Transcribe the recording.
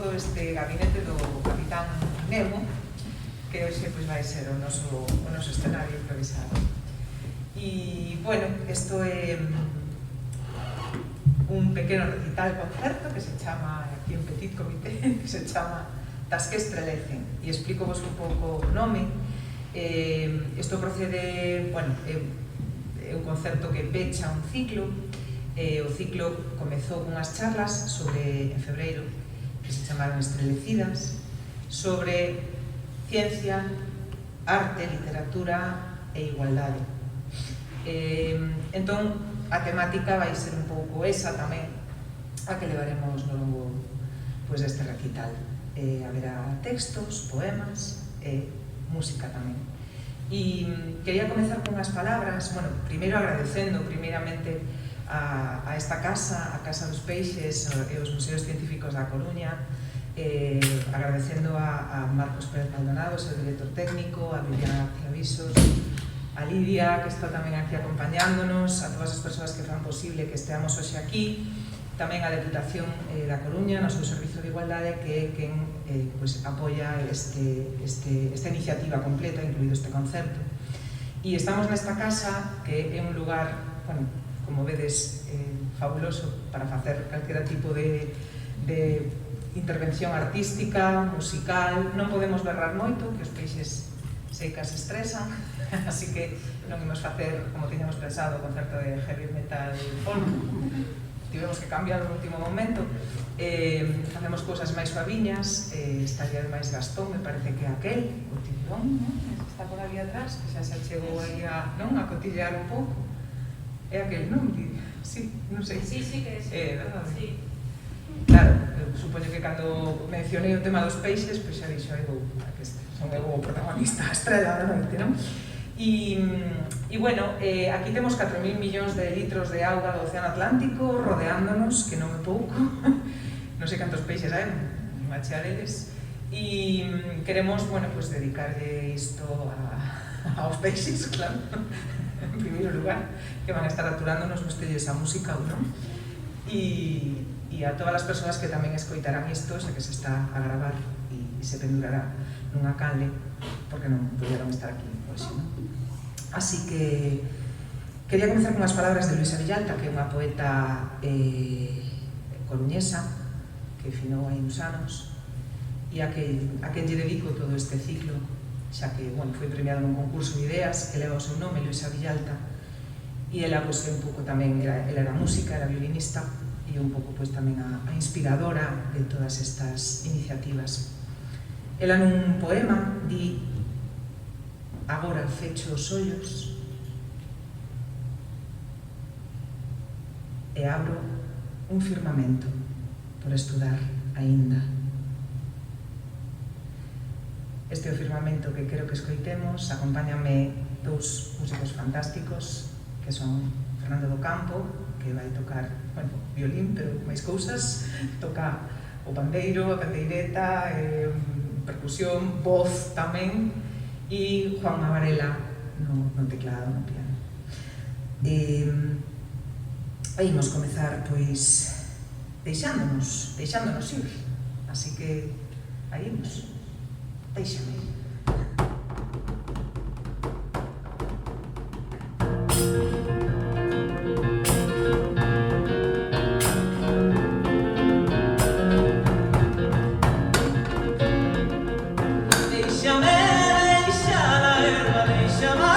todo este gabinete do Capitán Nemo, que hoxe vai ser o noso escenario improvisado. E, bueno, isto é un pequeno recital concerto que se chama, aquí un petit comité, que se chama Das que estrelecen. E explico vos un pouco o nome. Isto procede, bueno, é un concerto que pecha un ciclo. O ciclo comezou cunhas charlas en febreiro, que se chamaron Estrelecidas, sobre ciencia, arte, literatura e igualdade. Entón, a temática vai ser un pouco esa tamén, a que levaremos no longo deste recital. Haberá textos, poemas e música tamén. E quería comezar con unhas palabras, bueno, primeiro agradecendo primeiramente a esta casa, a Casa dos Peixes e os Museos Científicos da Coruña, agradecendo a Marcos Pérez Maldonado, seu director técnico, a Viviana García Visos, a Lidia, que está tamén aquí acompañándonos, a todas as persoas que fan posible que esteamos hoxe aquí, tamén a Deputación da Coruña, no seu Servizo de Igualdade, que é quen apoia esta iniciativa completa, incluído este concerto. E estamos nesta casa, que é un lugar, bueno, como vedes, fabuloso para facer calquera tipo de intervención artística, musical. Non podemos berrar moito, que os peixes secas estresan, así que non imos facer, como tiñamos pensado, o concerto de heavy metal folk. Tivemos que cambiar no último momento. Facemos cousas máis suaviñas. Estaría máis Gastón, me parece que aquel, o Tiburón, está por ali atrás, que xa se chegou aí a cotillear un pouco. É aquel, non? Sí, non sei. Sí, que é ese. Verdade? Sí. Claro, supoño que cando mencionei o tema dos peixes, pois xa dixo, son eu o protagonista, a estrela da noite, non? E bueno, aquí temos 4.000 millóns de litros de auga do Océano Atlántico rodeándonos, que non é pouco, non sei cantos peixes hai, macheareles, e queremos, bueno, pues dedicarlle isto aos peixes, claro, en primeiro lugar, que van a estar aturándonos vostelles a música ou non, e a todas as persoas que tamén escoitarán isto, xa que se está a gravar e se pendurará nunha canle, porque non puderon estar aquí hoxe, non? Así que quería comenzar con as palabras de Luisa Villalta, que é unha poeta coruñesa que finou hai uns anos e a quen lle dedico todo este ciclo, xa que, bueno, foi premiado nun concurso de ideas que leva o seu nome, Luisa Villalta, e ela, pois, un pouco tamén, ela era música, era violinista e un pouco, pois, tamén a inspiradora de todas estas iniciativas. Ela nun poema di: agora fecho os ollos e abro un firmamento por estudar aínda. Este é o firmamento que quero que escoitemos. Acompáñame dous músicos fantásticos, que son Fernando do Campo, que vai tocar, bueno, violín, pero máis cousas, toca o pandeiro, a pandeireta, percusión, voz tamén, e Juan Varela no teclado, no piano. Imos comezar, pois, deixándonos ir. Así que, aí imos. Déixame. Deixa a erva, deixa a